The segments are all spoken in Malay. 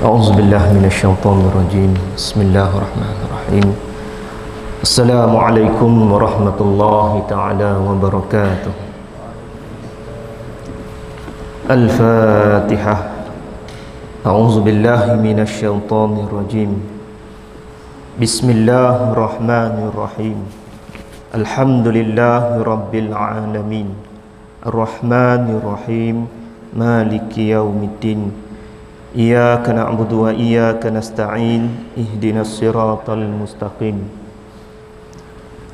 A'udzubillahi minasyaitonirrajim. Bismillahirrahmanirrahim. Assalamualaikum warahmatullahi taala wabarakatuh. Al-Fatihah. A'udzubillahi minasyaitonirrajim. Bismillahirrahmanirrahim. Alhamdulillahi rabbil alamin. Ar-Rahmanir-Rahim. Maliki yaumiddin. Iyyaka na'budu wa iyyaka nasta'in. Ihdinas siratal mustaqim.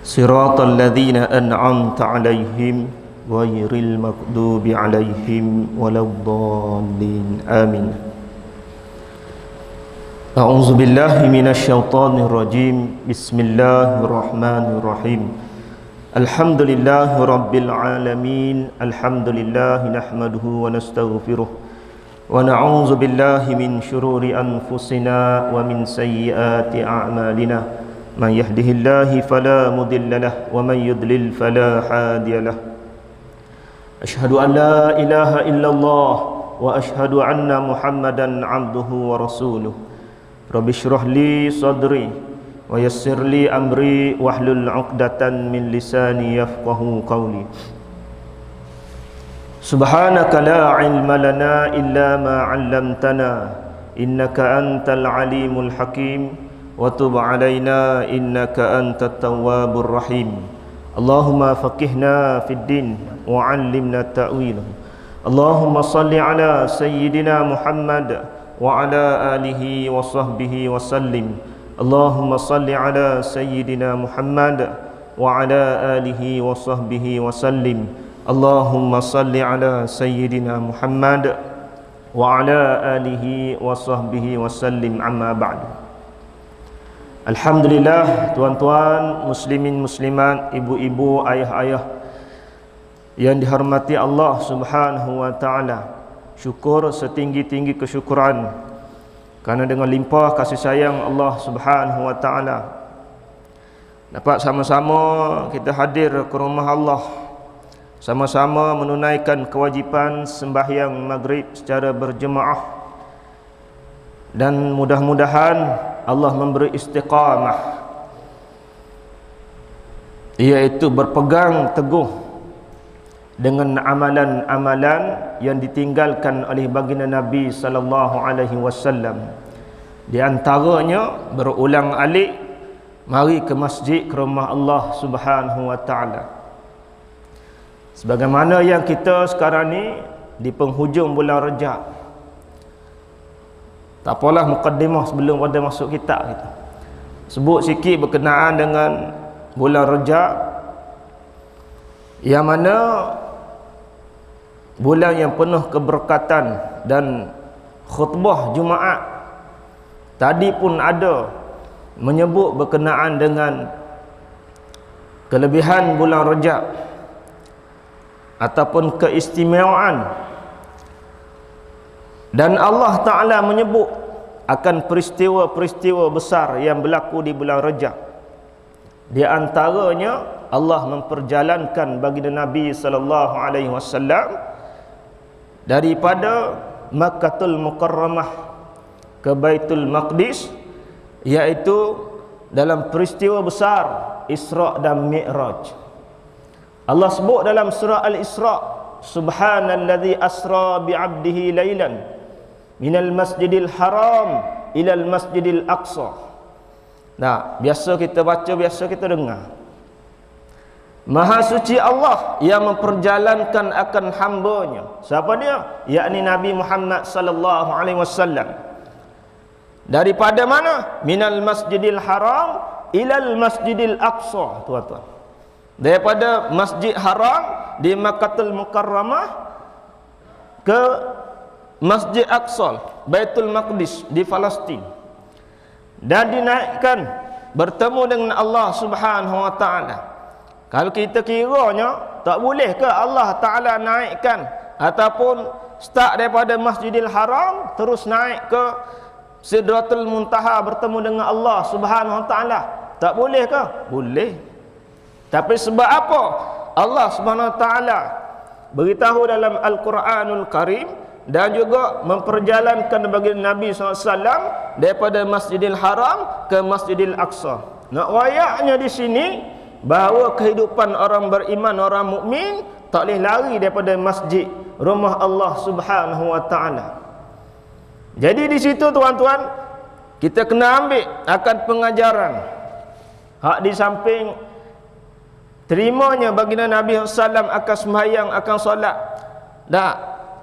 Siratal ladzina an'amta 'alaihim ghairil maghdubi 'alaihim waladdallin. Amin. A'udzu billahi minasyaitonir rajim. Bismillahirrahmanirrahim. Alhamdulillahi rabbil alamin. Alhamdulillahi nahmaduhu wa nastaghfiruh. Wa na'udzu billahi min syururi anfusina wa min sayyiati a'malina. Man yahdihillahu fala mudilla lahu wa man yudlil fala hadiya lahu. Asyhadu an la ilaha illallah wa asyhadu anna Muhammadan 'abduhu wa rasuluh. Rabbi shrah li sadri wa yassir li amri wahlul 'uqdatan min lisani yafqahu qawli. Subhanaka la ilma lana illa ma 'allamtana innaka antal alimul hakim wa tub 'alaina innaka antat tawwabur rahim. Allahumma faqihna fid din wa 'allimna ta'wil. Allahumma salli ala sayyidina Muhammad wa ala alihi wa sahbihi wa sallim. Allahumma salli ala sayyidina Muhammad wa ala alihi wa sahbihi wa sallim. Allahumma salli ala sayyidina Muhammad wa ala alihi wa sahbihi wa sallim. Amma ba'du. Alhamdulillah, tuan-tuan, muslimin muslimat, ibu-ibu, ayah-ayah yang dihormati Allah Subhanahu wa taala. Syukur setinggi-tinggi kesyukuran karena dengan limpah kasih sayang Allah Subhanahu wa taala dapat sama-sama kita hadir ke rumah Allah, sama-sama menunaikan kewajipan sembahyang maghrib secara berjemaah, dan mudah-mudahan Allah memberi istiqamah, iaitu berpegang teguh dengan amalan-amalan yang ditinggalkan oleh baginda Nabi sallallahu alaihi wasallam. Di antaranya berulang-alik mari ke masjid, ke rumah Allah Subhanahu wa taala. Sebagaimana yang kita sekarang ni di penghujung bulan Rajab. Tak apalah mukaddimah sebelum pada masuk kitab kita. Sebut sikit berkenaan dengan bulan Rajab, yang mana bulan yang penuh keberkatan, dan khutbah Jumaat tadi pun ada menyebut berkenaan dengan kelebihan bulan Rajab ataupun keistimewaan, dan Allah Ta'ala menyebut akan peristiwa-peristiwa besar yang berlaku di bulan Rajab. Di antaranya Allah memperjalankan baginda Nabi sallallahu alaihi wasallam daripada Makkahul Mukarramah ke Baitul Maqdis, iaitu dalam peristiwa besar Isra' dan Mi'raj. Allah sebut dalam surah Al-Isra', Subhanalladzi asra bi'abdihi lailan minal masjidil haram ilal masjidil aqsa. Nah, biasa kita baca, biasa kita dengar. Maha suci Allah yang memperjalankan akan hamba-Nya. Siapa dia? Yakni Nabi Muhammad sallallahu alaihi wasallam. Daripada mana? Minal masjidil haram ilal masjidil aqsa, tuan-tuan. Daripada Masjid Haram di Makkahul Mukarramah ke Masjid Aqsa, Baitul Maqdis di Palestin, dan dinaikkan bertemu dengan Allah Subhanahu wa taala. Kalau kita kiranya, tak boleh ke Allah Taala naikkan ataupun start daripada Masjidil Haram terus naik ke Sidratul Muntaha bertemu dengan Allah Subhanahu wa taala? Tak boleh ke? Boleh. Tapi sebab apa Allah Subhanahu wa taala beritahu dalam Al-Quranul Karim, dan juga memperjalankan bagi Nabi SAW daripada Masjidil Haram ke Masjidil Aqsa. Nak wayaknya di sini bahawa kehidupan orang beriman, orang mukmin tak boleh lari daripada masjid, rumah Allah Subhanahu wa taala. Jadi di situ tuan-tuan, kita kena ambil akan pengajaran hak di samping terimanya baginda Nabi SAW akan sembahyang, akan solat, dah,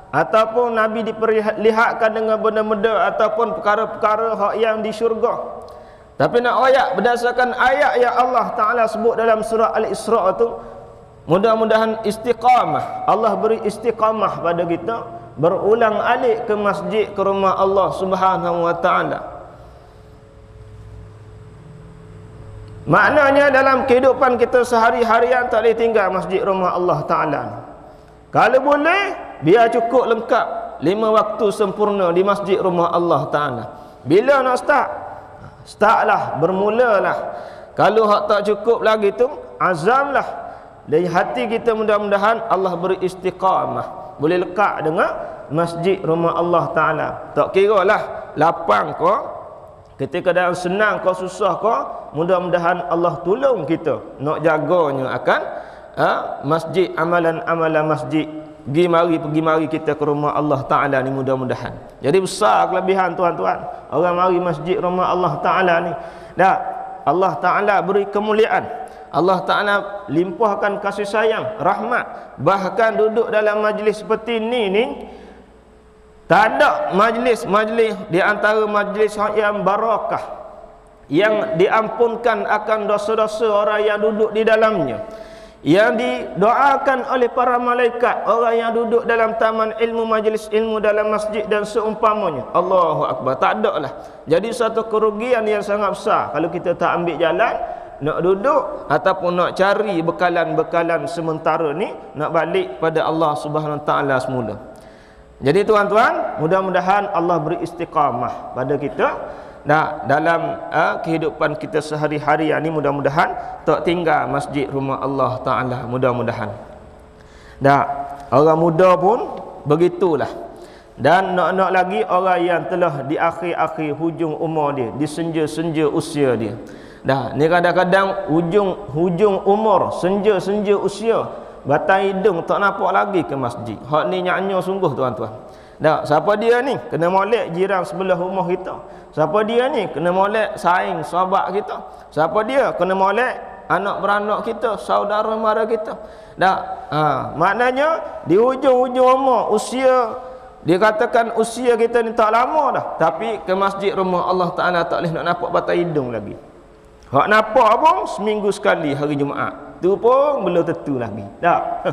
ataupun Nabi diperlihatkan dengan benda-benda ataupun perkara-perkara hak yang di syurga. Tapi nak ayat berdasarkan ayat yang Allah Ta'ala sebut dalam surah Al-Isra' tu, mudah-mudahan istiqamah, Allah beri istiqamah pada kita, berulang alik ke masjid, ke rumah Allah Subhanahu wa Ta'ala. Maknanya dalam kehidupan kita sehari-harian tak boleh tinggal masjid rumah Allah Ta'ala. Kalau boleh, biar cukup lengkap 5 waktu sempurna di masjid rumah Allah Ta'ala. Bila nak start? Startlah, bermulalah. Kalau hak tak cukup lagi tu, azamlah dari hati kita, mudah-mudahan Allah beri istiqamah, boleh lekat dengan masjid rumah Allah Ta'ala. Tak kira lah lapang kau, ketika dalam senang kau, susah kau, mudah-mudahan Allah tolong kita nak jaganya akan masjid, amalan-amalan masjid, pergi mari kita ke rumah Allah Ta'ala ni, mudah-mudahan. Jadi besar kelebihan tuan-tuan orang mari masjid rumah Allah Ta'ala ni. Dah, Allah Ta'ala beri kemuliaan, Allah Ta'ala limpahkan kasih sayang, rahmat. Bahkan duduk dalam majlis seperti ni tak ada majlis di antara majlis yang barakah, yang diampunkan akan dosa-dosa orang yang duduk di dalamnya, yang didoakan oleh para malaikat orang yang duduk dalam taman ilmu, majlis ilmu dalam masjid dan seumpamanya. Allahu Akbar. Tak ada lah. Jadi satu kerugian yang sangat besar kalau kita tak ambil jalan nak duduk ataupun nak cari bekalan-bekalan sementara ni, nak balik pada Allah Subhanahu Wa Taala semula. Jadi tuan-tuan, mudah-mudahan Allah beri istiqamah pada kita. Nah, dalam kehidupan kita sehari-hari ini, mudah-mudahan tak tinggal masjid rumah Allah Ta'ala, mudah-mudahan. Nah, orang muda pun begitulah. Dan nak lagi orang yang telah di akhir-akhir hujung umur dia, di senja-senja usia dia. Dah, ni kadang-kadang hujung umur, senja-senja usia, batang hidung tak nampak lagi ke masjid. Hak ni nyaknya sungguh tuan-tuan. Dah, siapa dia ni? Kena molek jiran sebelah rumah kita. Siapa dia ni? Kena molek saing sahabat kita. Siapa dia? Kena molek anak beranak kita, saudara mara kita. Dah, maknanya di hujung-hujung umur, usia, dia katakan usia kita ni tak lama dah, tapi ke masjid rumah Allah Ta'ala tak boleh nak nampak batang hidung lagi. Hak nampak pun seminggu sekali hari Jumaat, tu pun belum tentu lagi. Dah.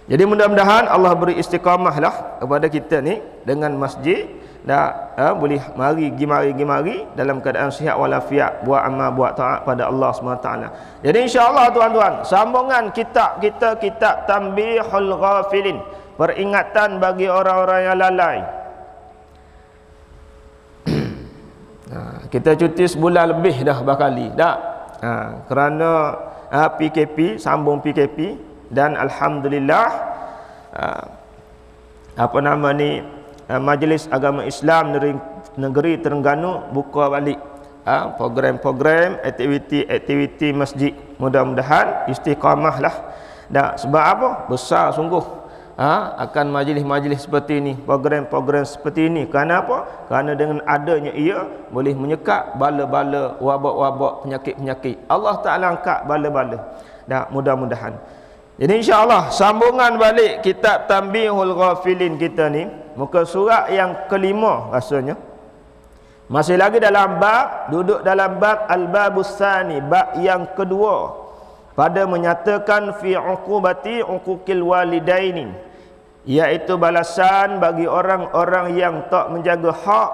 Jadi mudah-mudahan Allah beri istiqamah lah kepada kita ni dengan masjid. Dah, boleh mari dalam keadaan sihat walafiat, buat amal, buat taat pada Allah SWT. Jadi insya-Allah tuan-tuan, sambungan kitab kita, kitab Tanbihul Ghafilin, peringatan bagi orang-orang yang lalai. Kita cuti sebulan lebih dah bakali dah, kerana PKP, sambung PKP, dan alhamdulillah Majlis Agama Islam Negeri Terengganu buka balik program-program, aktiviti masjid. Mudah-mudahan istiqamah lah. Sebab apa? Besar sungguh akan majlis-majlis seperti ini, program-program seperti ini. Kerana apa? Kerana dengan adanya ia boleh menyekat bala-bala, wabak-wabak, penyakit-penyakit. Allah Ta'ala angkat bala-bala. Mudah-mudahan. Jadi insya-Allah sambungan balik kitab Tanbihul Ghafilin kita ni, muka surat yang kelima rasanya. Masih lagi dalam bab, duduk dalam bab Al-Babus Tsani, bab yang kedua, pada menyatakan fi uqubati uquqil walidaini, iaitu balasan bagi orang-orang yang tak menjaga hak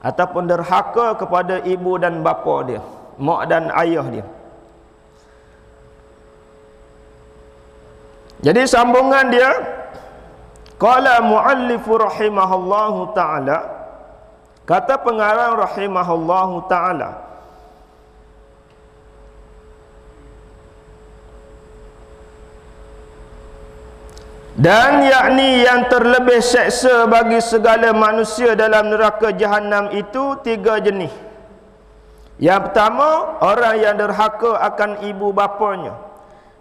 ataupun derhaka kepada ibu dan bapa dia, mak dan ayah dia. Jadi sambungan dia, qala muallifu rahimahullahu ta'ala, kata pengarang rahimahullahu ta'ala, Dan yakni yang terlebih seksa bagi segala manusia dalam neraka jahanam itu 3 jenis. Yang pertama, orang yang derhaka akan ibu bapanya.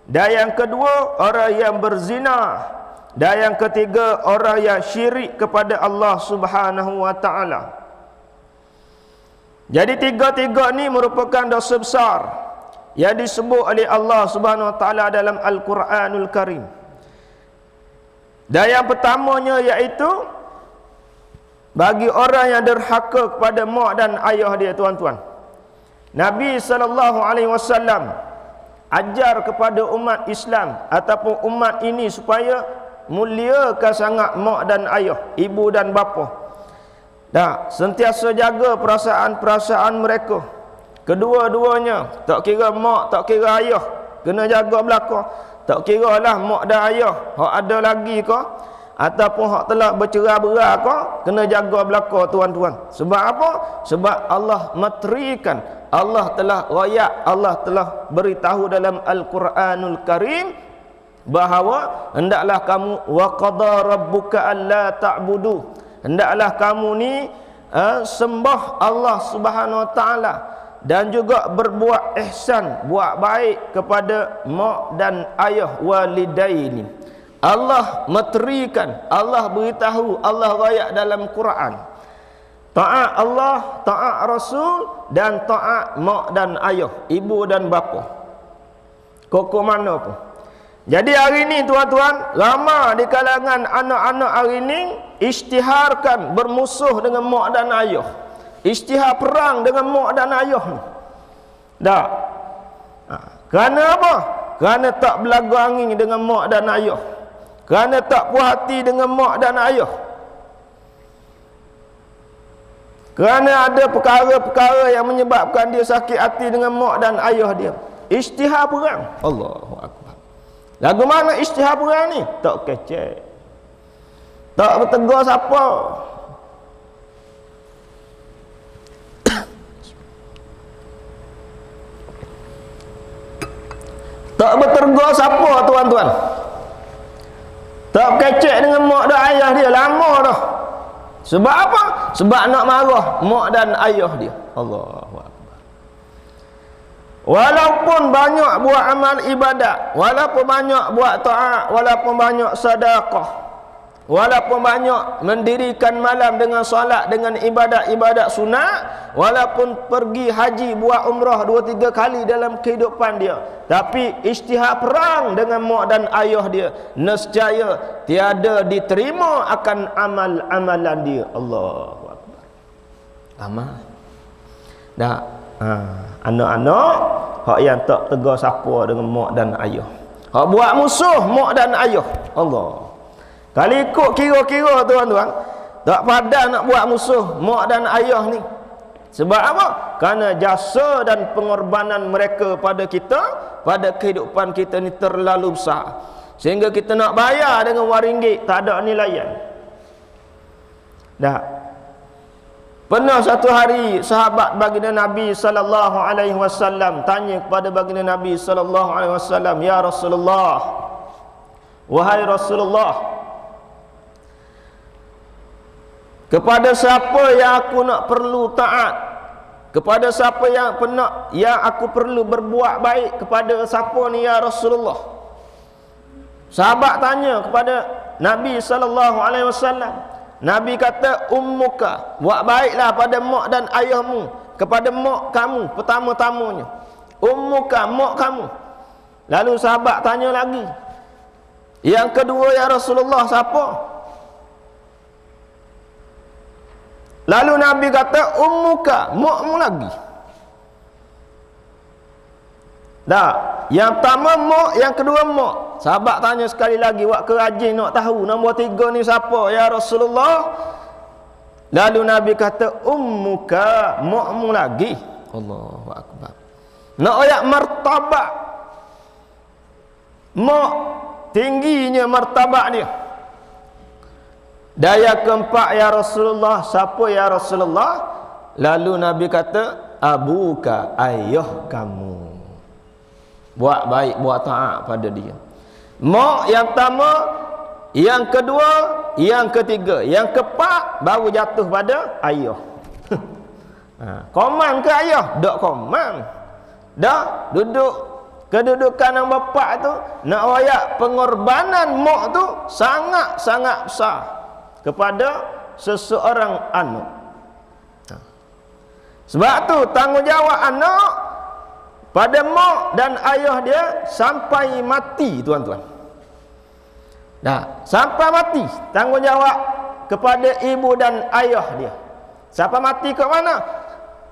Dan yang kedua, orang yang berzina. Dan yang ketiga, orang yang syirik kepada Allah Subhanahu wa taala. Jadi 3-3 ni merupakan dosa besar yang disebut oleh Allah Subhanahu wa taala dalam Al-Quranul Karim. Dan yang pertamanya iaitu bagi orang yang derhaka kepada mak dan ayah dia, tuan-tuan. Nabi SAW ajar kepada umat Islam ataupun umat ini supaya muliakan sangat mak dan ayah, ibu dan bapa. Dah, sentiasa jaga perasaan-perasaan mereka. Kedua-duanya, tak kira mak, tak kira ayah, kena jaga belaka. Tak kira lah mak dan ayah hak ada lagi ke ataupun hak telah bercerai-berai ke, kena jaga belaka, tuan-tuan. Sebab apa? Sebab Allah matrikan, Allah telah royak, Allah telah beritahu dalam Al-Quranul Karim bahawa hendaklah kamu wa qada rabbuka alla ta'budu, hendaklah kamu ni sembah Allah Subhanahu wa taala dan juga berbuat ihsan, buat baik kepada mak dan ayah, walidaini. Allah meterikan, Allah beritahu, Allah rayak dalam Quran. Taat Allah, taat Rasul dan taat mak dan ayah, ibu dan bapa. Koko mana pun. Jadi hari ni tuan-tuan, ramai di kalangan anak-anak hari ni isytiharkan bermusuh dengan mak dan ayah. Isytihar perang dengan mak dan ayah ni. Tak. Kerana apa? Kerana tak belaga angin dengan mak dan ayah. Kerana tak puas hati dengan mak dan ayah. Kerana ada perkara-perkara yang menyebabkan dia sakit hati dengan mak dan ayah dia. Isytihar perang. Allahu Akbar. Lagu mana isytihar perang ni? Tak kecek. Tak bertegur siapa. Tak bertegur siapa, tuan-tuan. Tak kecek dengan mak dan ayah dia lama dah. Sebab apa? Sebab nak marah mak dan ayah dia. Allahu Akbar. Walaupun banyak buat amal ibadat, walaupun banyak buat taat, walaupun banyak sedekah, walaupun banyak mendirikan malam dengan solat, dengan ibadat-ibadat sunat, walaupun pergi haji, buat umrah 2-3 kali dalam kehidupan dia, tapi isytihar perang dengan mak dan ayah dia, nescaya tiada diterima akan amal-amalan dia. Allahu Akbar. Amal. Dah, anak-anak hak yang tak tegar siapa dengan mak dan ayah, hak buat musuh mak dan ayah. Allah. Kalau ikut kira-kira, tuan-tuan, tak padan nak buat musuh mak dan ayah ni. Sebab apa? Kerana jasa dan pengorbanan mereka pada kita, pada kehidupan kita ni terlalu besar, sehingga kita nak bayar dengan RM1 tak ada nilaian. Dah. Pernah satu hari sahabat baginda Nabi sallallahu alaihi wasallam tanya kepada baginda Nabi sallallahu alaihi wasallam, "Ya Rasulullah, wahai Rasulullah, kepada siapa yang aku nak perlu taat? Kepada siapa yang aku perlu berbuat baik? Kepada siapa ni ya Rasulullah?" Sahabat tanya kepada Nabi sallallahu alaihi wasallam. Nabi kata, "Ummuka." Buat baiklah pada mak dan ayahmu. Kepada mak kamu pertama-tamanya. Ummuka, mak kamu. Lalu sahabat tanya lagi, "Yang kedua ya Rasulullah, siapa?" Lalu Nabi kata, "Ummuka," makmu lagi. Dah, yang pertama mak, yang kedua mak. Sahabat tanya sekali lagi, wak kerajin nak tahu nombor 3 ni siapa ya Rasulullah? Lalu Nabi kata, "Ummuka," makmu lagi. Allahu Akbar. Nak ayat martabat mak, tingginya martabat dia. Dan yang keempat ya Rasulullah, siapa ya Rasulullah? Lalu Nabi kata, "Abuka," ayah kamu. Buat baik, buat taat pada dia. Mak yang pertama yang kedua, yang ketiga, yang keempat baru jatuh pada ayah. Koman ke ayah? Tak koman. Dah duduk kedudukan yang bapak tu nak royak pengorbanan mak tu sangat-sangat besar kepada seseorang anak. Sebab tu tanggungjawab anak pada mak dan ayah dia sampai mati, tuan-tuan. Dah, sampai mati tanggungjawab kepada ibu dan ayah dia. Sampai mati ke mana?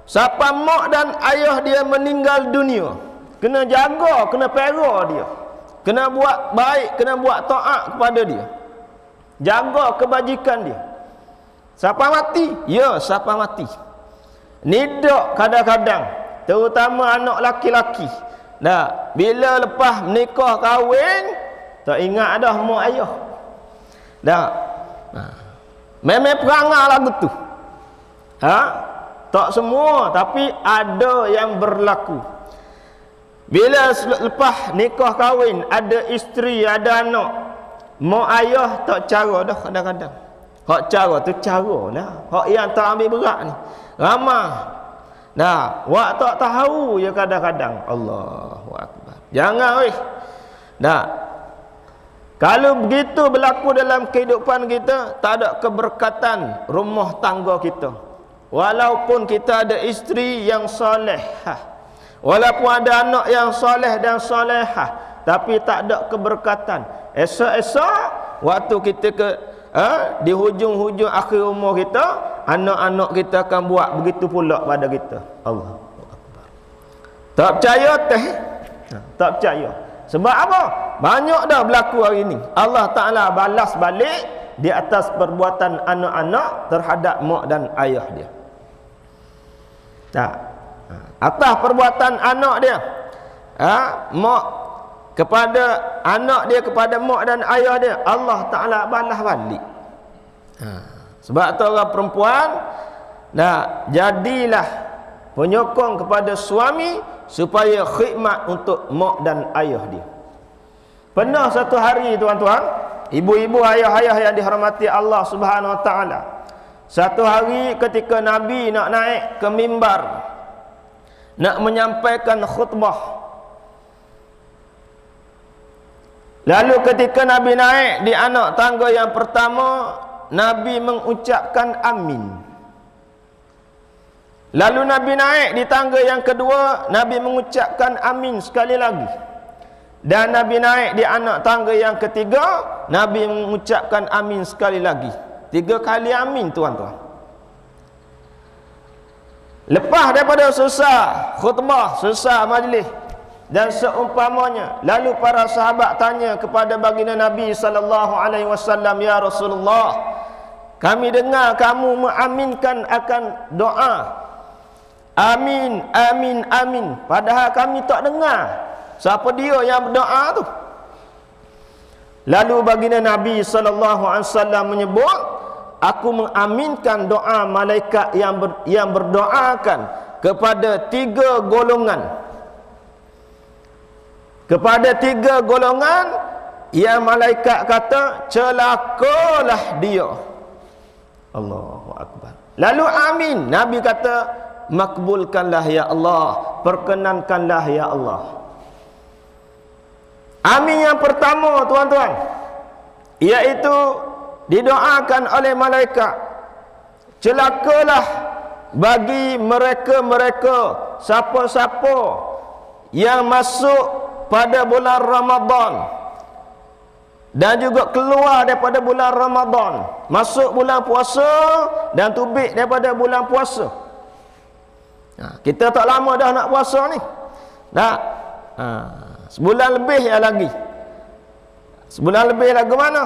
Sampai mak dan ayah dia meninggal dunia, kena jaga, kena pera dia, kena buat baik, kena buat taat kepada dia, jaga kebajikan dia sampai mati. Ya, sampai mati. Nidak kadang-kadang, terutama anak laki-laki. Nah, bila lepas menikah kahwin, tak ingat dah mak ayah. Dah. Memang perangai lagu tu. Tak semua, tapi ada yang berlaku. Bila lepas nikah kahwin, ada isteri, ada anak, mak ayah tak cara dah kadang-kadang. Hak cara tu cara lah. Hak yang tak ambil berat ni ramah. Nah, wak tak tahu ya kadang-kadang. Allahu akbar. Jangan weh. Nah, kalau begitu berlaku dalam kehidupan kita, tak ada keberkatan rumah tangga kita. Walaupun kita ada isteri yang solehah, walaupun ada anak yang soleh dan solehah, tapi tak ada keberkatan. Esok-esok waktu kita di hujung-hujung akhir umur kita, anak-anak kita akan buat begitu pula pada kita. Allahu akbar. Tak percaya teh? Tak percaya. Sebab apa? Banyak dah berlaku hari ini. Allah Ta'ala balas balik di atas perbuatan anak-anak terhadap mak dan ayah dia. Atas perbuatan anak dia, mak kepada anak dia, kepada mak dan ayah dia, Allah Ta'ala balas balik. Sebab tu orang perempuan, jadilah penyokong kepada suami supaya khidmat untuk mak dan ayah dia. Pernah satu hari, tuan-tuan, ibu-ibu, ayah-ayah yang dihormati Allah Subhanahu Wa Ta'ala, satu hari ketika Nabi nak naik ke mimbar, nak menyampaikan khutbah. Lalu ketika Nabi naik di anak tangga yang pertama, Nabi mengucapkan amin. Lalu Nabi naik di tangga yang kedua, Nabi mengucapkan amin sekali lagi. Dan Nabi naik di anak tangga yang ketiga, Nabi mengucapkan amin sekali lagi. 3 kali amin, tuan-tuan. Lepas daripada selesai khutbah, selesai majlis dan seumpamanya, lalu para sahabat tanya kepada baginda Nabi sallallahu alaihi wasallam, "Ya Rasulullah, kami dengar kamu mengaminkan akan doa. Amin, amin, amin. Padahal kami tak dengar siapa dia yang berdoa tu." Lalu baginda Nabi sallallahu alaihi wasallam menyebut, "Aku mengaminkan doa malaikat yang berdoakan kepada 3 golongan. Kepada 3 golongan yang malaikat kata, celakalah dia." Allahu akbar. Lalu amin, Nabi kata, makbulkanlah ya Allah, perkenankanlah ya Allah. Amin yang pertama, tuan-tuan, iaitu didoakan oleh malaikat, celakalah bagi mereka-mereka, siapa-siapa yang masuk pada bulan Ramadan dan juga keluar daripada bulan Ramadan, masuk bulan puasa dan tubik daripada bulan puasa. Kita tak lama dah nak puasa ni. Sebulan lebih ya lagi. Sebulan lebih lagi mana?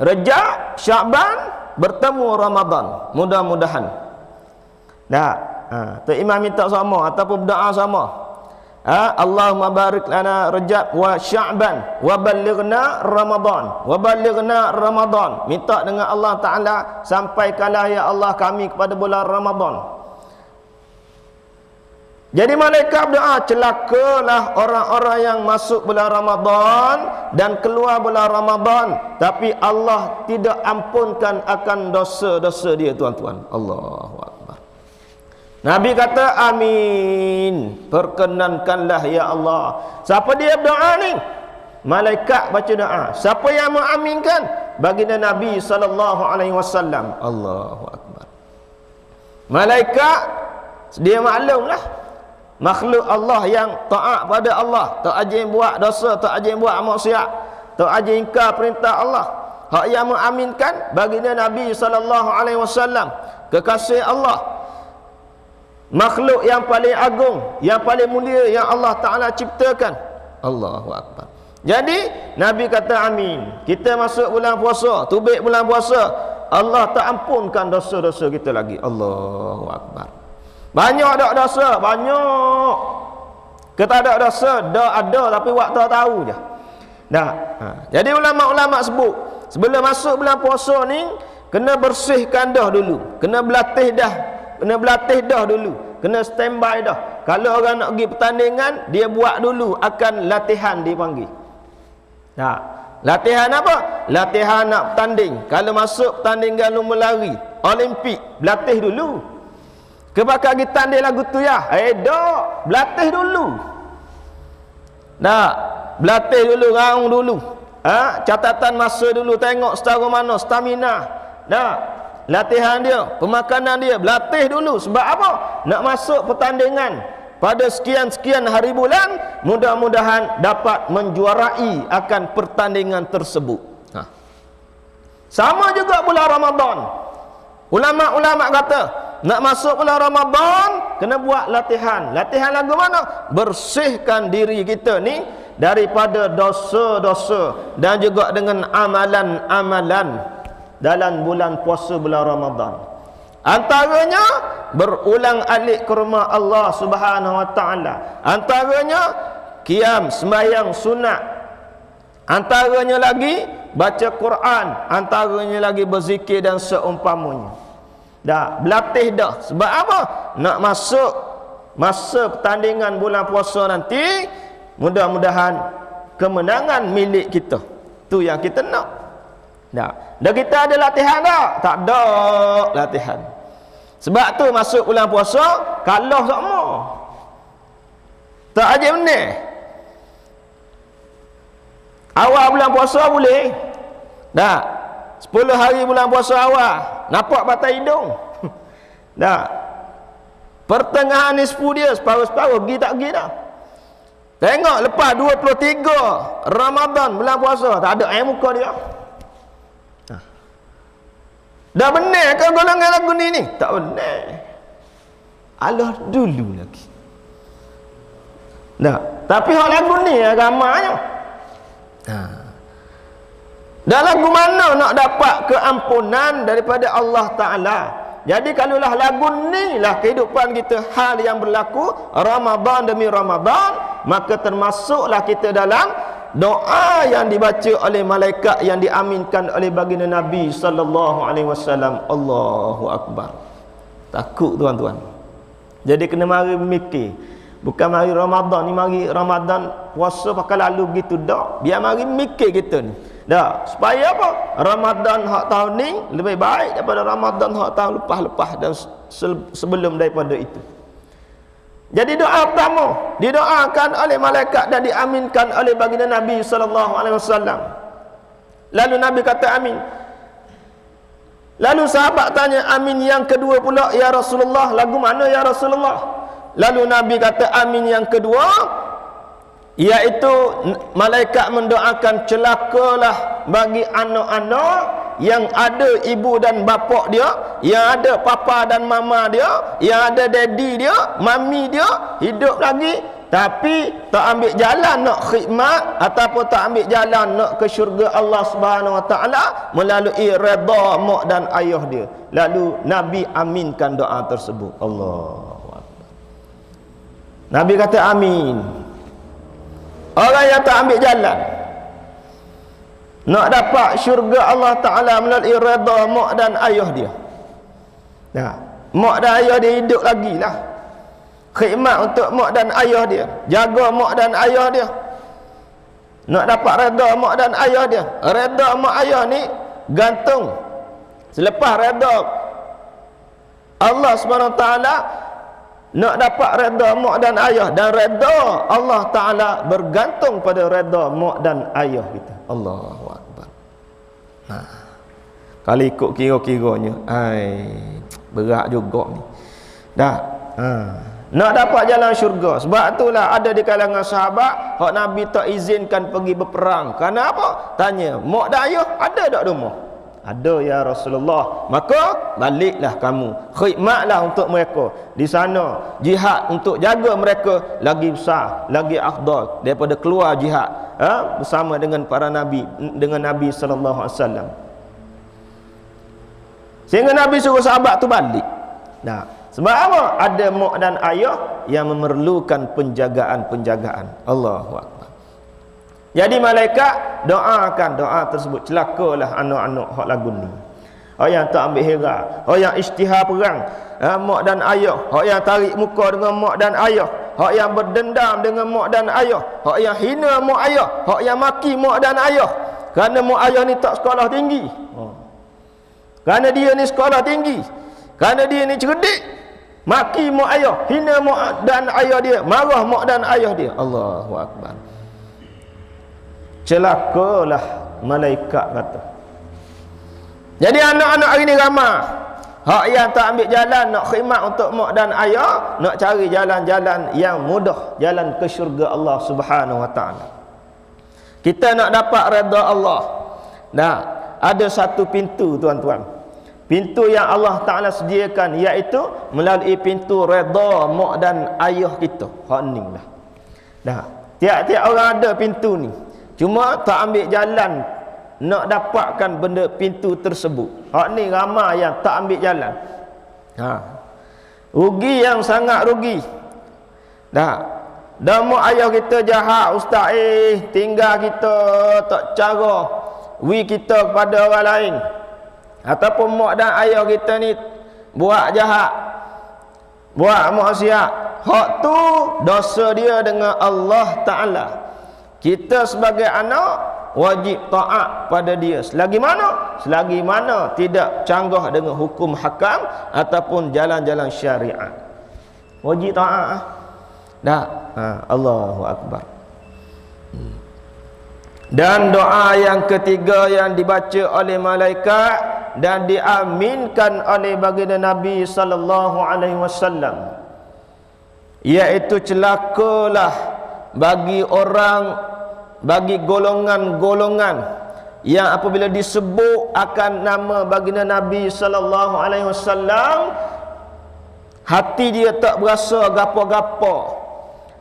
Rejab, Sya'ban, bertemu Ramadan. Mudah-mudahan. Tu imam minta sama ataupun berdoa sama. Allahumma barik lana Rejab wa Sya'ban wa ballighna Ramadan. Wa ballighna Ramadan. Minta dengan Allah Ta'ala, sampaikanlah ya Allah kami kepada bulan Ramadan. Jadi malaikat berdoa, celakalah orang-orang yang masuk bulan Ramadan dan keluar bulan Ramadan, tapi Allah tidak ampunkan akan dosa-dosa dia, tuan-tuan. Allahu Akbar. Nabi kata, amin, perkenankanlah ya Allah. Siapa dia berdoa ni? Malaikat baca doa. Siapa yang mengaminkan? Baginda Nabi SAW. Allahu Akbar. Malaikat, dia maklumlah, makhluk Allah yang taat pada Allah, tak ajin buat dosa, tak ajin buat maksiat, tak ajin ingkar perintah Allah. Hak yang mengaminkan baginda Nabi SAW, kekasih Allah, makhluk yang paling agung, yang paling mulia yang Allah Ta'ala ciptakan. Allahu Akbar. Jadi Nabi kata amin. Kita masuk bulan puasa, tubik bulan puasa, Allah tak ampunkan dosa-dosa kita lagi. Allahu Akbar. Banyak tak dosa? Banyak. Kita ada dosa, dah ada tapi waktu tak tahu je. Dah. Jadi ulama-ulama sebut, sebelum masuk bulan puasa ni kena bersihkan dah dulu. Kena berlatih dah. Kena berlatih dah dulu. Kena standby dah. Kalau orang nak pergi pertandingan, dia buat dulu akan latihan dipanggil. Nah, latihan apa? Latihan nak bertanding. Kalau masuk pertandingan lomba lari, Olimpik, berlatih dulu. Kebakar kita tanding lagu tu ya. Dak, berlatih dulu. Dak, berlatih dulu, raung dulu. Catatan masa dulu, tengok setara mana stamina. Dak, latihan dia, pemakanan dia, berlatih dulu. Sebab apa? Nak masuk pertandingan pada sekian-sekian hari bulan, mudah-mudahan dapat menjuarai akan pertandingan tersebut. Sama juga bulan Ramadan. Ulama-ulama kata, nak masuk bulan Ramadan kena buat latihan. Latihan lagu mana? Bersihkan diri kita ni daripada dosa-dosa dan juga dengan amalan-amalan dalam bulan puasa bulan Ramadan. Antaranya berulang alik ke rumah Allah Subhanahu wa taala. Antaranya qiyam, sembahyang sunat. Antaranya lagi baca Quran, antaranya lagi berzikir dan seumpamanya. Dah berlatih dah. Sebab apa? Nak masuk masa pertandingan bulan puasa nanti, mudah-mudahan kemenangan milik kita. Tu yang kita nak. Dah kita ada latihan tak? Tak ada latihan. Sebab tu masuk bulan puasa kalah semua. Tak aja benar. Awal bulan puasa boleh. Dah 10 hari bulan puasa awal nampak batai hidung. Dah pertengahan nisfu dia separuh-separuh, pergi tak pergi dah. Tengok lepas 23 Ramadan bulan puasa tak ada air muka dia. Dah benar ke golongan lagu ni? Tak benar. Allah dulu lagi. Dah, tapi hak lagu ni ramanya. Dan lagu mana nak dapat keampunan daripada Allah Ta'ala? Jadi kalaulah lagu ni lah kehidupan kita, hal yang berlaku Ramadan demi Ramadan, maka termasuklah kita dalam doa yang dibaca oleh malaikat yang diaminkan oleh baginda Nabi sallallahu alaihi wasallam. Allahu Akbar. Takut tuan-tuan. Jadi kena mari mikir. Bukan mari Ramadan ni, mari Ramadan puasa pakai lalu begitu dak. Biar mari mikir kita ni. Dak, supaya apa? Ramadan hak tahun ni lebih baik daripada Ramadan hak tahun lepas-lepas dan sebelum daripada itu. Jadi doa pertama didoakan oleh malaikat dan diaminkan oleh baginda Nabi sallallahu alaihi wasallam. Lalu Nabi kata amin. Lalu sahabat tanya amin yang kedua pula, ya Rasulullah, lagu mana ya Rasulullah? Lalu Nabi kata amin yang kedua, iaitu malaikat mendoakan celakalah bagi anak-anak yang ada ibu dan bapa dia, yang ada papa dan mama dia, yang ada daddy dia, mami dia hidup lagi tapi tak ambil jalan nak khidmat ataupun tak ambil jalan nak ke syurga Allah Subhanahu wa taala melalui redha mak dan ayah dia. Lalu Nabi aminkan doa tersebut. Allahu Akbar. Nabi kata amin. Orang yang tak ambil jalan nak dapat syurga Allah Ta'ala melalui redha mak dan ayah dia. Mak dan ayah dia hidup lagi lah. khidmat untuk mak dan ayah dia, jaga mak dan ayah dia, nak dapat redha mak dan ayah dia. Redha mak ayah ni gantung selepas redha Allah SWT, nak dapat redha mak dan ayah, dan redha Allah Ta'ala bergantung pada redha mak dan ayah kita. Allahu Akbar. Kalau ikut kira-kiranya, berat juga ni. Dah. Nak dapat jalan syurga. Sebab itulah ada di kalangan sahabat hak Nabi tak izinkan pergi berperang. Kerana apa? Tanya, mak dan ayah ada tak rumah? Ada ya Rasulullah. Maka baliklah kamu, khidmatlah untuk mereka. Di sana jihad untuk jaga mereka lagi besar, lagi afdal daripada keluar jihad bersama dengan para nabi, dengan Nabi sallallahu alaihi wasallam. Sehingga Nabi suruh sahabat tu balik. Nah, sebab apa? Ada mak dan ayah yang memerlukan penjagaan-penjagaan. Allahu Akbar. Jadi malaikat doakan doa tersebut. Celakalah anak-anak hak lagu ni. Hak yang tak ambil hira, hak yang isytihar perang, mak dan ayah, hak yang tarik muka dengan mak dan ayah, hak yang berdendam dengan mak dan ayah, hak yang hina mak ayah, hak yang maki mak dan ayah. Kerana mak ayah ni tak sekolah tinggi. Kerana dia ni sekolah tinggi, kerana dia ni cerdik, maki mak ayah, hina mak dan ayah dia, marah mak dan ayah dia. Allahu Akbar. Celakalah malaikat kata. Jadi anak-anak hari ni ramai hak yang tak ambil jalan nak khidmat untuk mak dan ayah, nak cari jalan-jalan yang mudah, jalan ke syurga Allah Subhanahu Wa Taala. Kita nak dapat redha Allah. Nah, ada satu pintu tuan-tuan. Pintu yang Allah Ta'ala sediakan, iaitu melalui pintu redha mak dan ayah kita. Hak ni lah. Dah, tiap-tiap orang ada pintu ni. Cuma tak ambil jalan nak dapatkan benda pintu tersebut. Hak ni ramai yang tak ambil jalan. Rugi yang sangat rugi. Dah, dah mak ayah kita jahat, ustaz, tinggal kita tak cara wi kita kepada orang lain. Ataupun mak dan ayah kita ni buat jahat, buat maksiat, hak tu dosa dia dengan Allah Ta'ala. Kita sebagai anak wajib taat pada dia selagi mana tidak canggah dengan hukum hakam ataupun jalan-jalan syariat. Wajib taat. Dah. Allahu Akbar. Dan doa yang ketiga yang dibaca oleh malaikat dan diaminkan oleh baginda Nabi sallallahu alaihi wasallam, iaitu celakalah bagi golongan-golongan yang apabila disebut akan nama baginda Nabi sallallahu alaihi wasallam, hati dia tak berasa gapo-gapo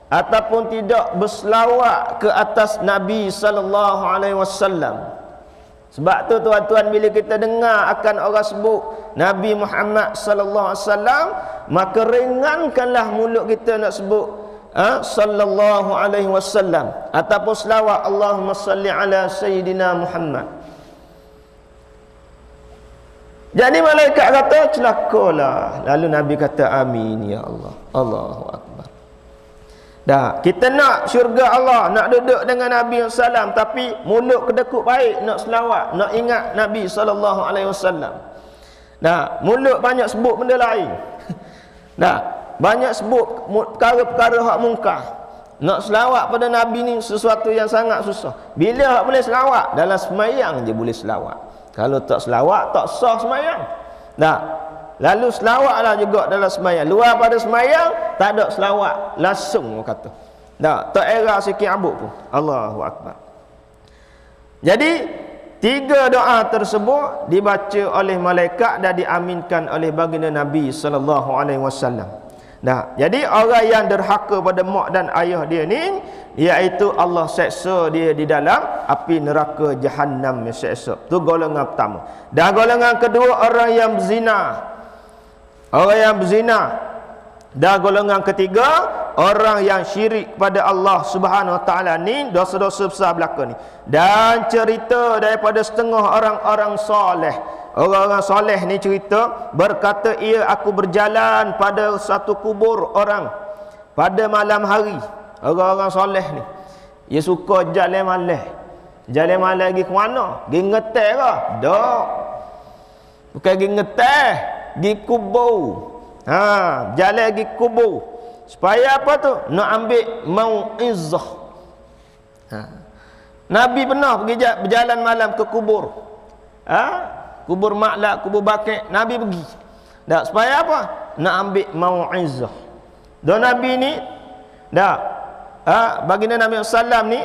ataupun tidak berselawat ke atas Nabi sallallahu alaihi wasallam. Sebab tu tuan-tuan, bila kita dengar akan orang sebut Nabi Muhammad sallallahu alaihi wasallam, maka ringankanlah mulut kita nak sebut sallallahu alaihi wasallam ataupun selawat Allahumma salli ala sayyidina Muhammad. Jadi malaikat kata celakalah, lalu Nabi kata amin ya Allah. Allahu Akbar. Dah, kita nak syurga Allah, nak duduk dengan Nabi SAW, tapi mulut kedekut baik nak selawat, nak ingat Nabi SAW. Dah, mulut banyak sebut benda lain. Dah, banyak sebut perkara-perkara hak mungkar. Nak selawat pada Nabi ni sesuatu yang sangat susah. Bila hak boleh selawat? Dalam semayang je boleh selawat. Kalau tak selawat, tak sah semayang. Dah, lalu selawatlah juga dalam semayang. Luar pada semayang tak ada selawat, langsung orang kata. Tak era sikit rambut pun. Allahu Akbar. Jadi 3 doa tersebut dibaca oleh malaikat dan diaminkan oleh baginda Nabi sallallahu alaihi wasallam. Jadi orang yang derhaka pada mak dan ayah dia ni, iaitu Allah seksa dia di dalam api neraka Jahannam yang seksa. Tu golongan pertama. Dan golongan kedua, orang yang berzina. Orang yang berzina. Dan golongan ketiga, orang yang syirik pada Allah Subhanahu Wa Taala. Ni dosa-dosa besar belaka ni. Dan cerita daripada setengah orang-orang soleh. Orang-orang soleh ni cerita, berkata ia aku berjalan pada satu kubur orang pada malam hari. Orang-orang soleh ni dia suka jalan malam. Jalan malam pergi ke mana? Pergi ngetek ke? Tak. Bukan pergi ngetek, pergi kubur. Jalan pergi kubur. Supaya apa tu? Nak ambil mau'izah. Nabi pernah pergi berjalan malam ke kubur. Kubur Maklak, kubur Baqi', Nabi pergi. Tak, supaya apa? Nak ambil mau'izah. Dan Nabi ni baginda Nabi sallam ni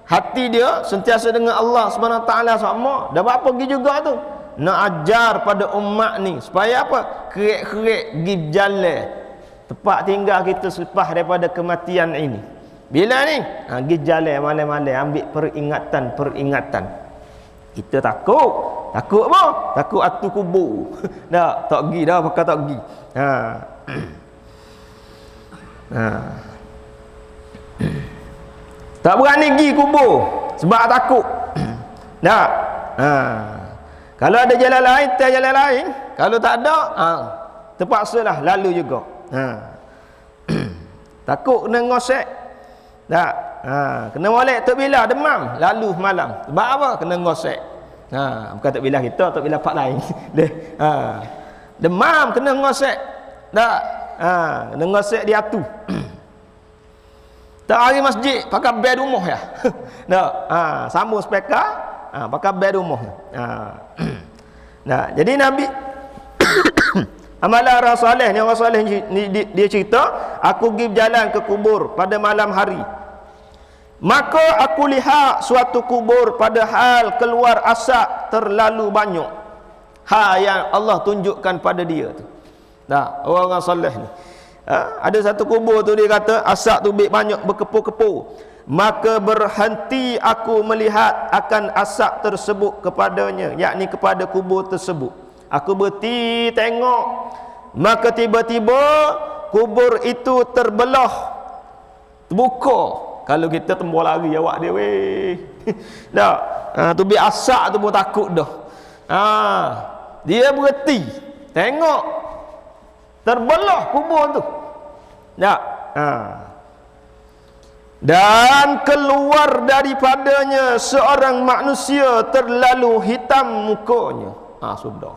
hati dia sentiasa dengan Allah Subhanahu Wa Taala sama. Dah apa pergi juga tu? Nak ajar pada umat ni supaya apa? Kerek-kerek pergi berjalan tempat tinggal kita selepas daripada kematian ini. Bila ni? Pergi jalan malam-malam ambil peringatan. Kita takut apa? Takut atu kubur. Tak pergi dah, pakai tak pergi. Tak berani pergi kubur sebab takut. Kalau ada jalan lain, jalan lain. Kalau tak ada, terpaksalah lalu juga. Takut kena ngosek. Kena molek Tok Bila demam lalu malam. Sebab apa? Kena ngosek. Bukan Tok Bila kita, Tok Bila pak lain. Demam kena ngosek. Kena ngosek di atu. Tak hari masjid pakai bed rumah ya. Sambung speaker, pakai bed rumah. Jadi Nabi amalan orang soleh ni, orang soleh ni dia cerita, aku pergi berjalan ke kubur pada malam hari. Maka aku lihat suatu kubur pada hal keluar asap terlalu banyak. Yang Allah tunjukkan pada dia tu. Orang-orang soleh ni. Ada satu kubur tu dia kata asap tu banyak berkepul-kepul. Maka berhenti aku melihat akan asap tersebut kepadanya, yakni kepada kubur tersebut. Aku berhenti tengok. Maka tiba-tiba kubur itu terbelah, terbuka. Kalau kita tembus lari awak dia weh. Tu bi asap tu pun takut dah. Dia berhenti tengok. Terbelah kubur tu. Dan keluar daripadanya seorang manusia terlalu hitam mukanya. Sudah.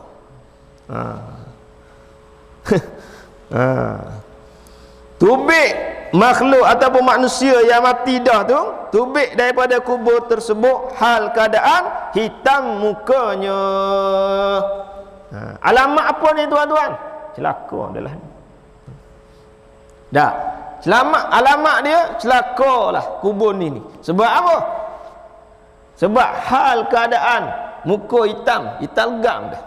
Tubik makhluk ataupun manusia yang mati dah tu, tubik daripada kubur tersebut hal keadaan hitam mukanya. Alamat apa ni tuan-tuan? Celaka adalah ni. Selamat alamat dia celakalah kubur ni. Sebab apa? Sebab hal keadaan muka hitam legam dah.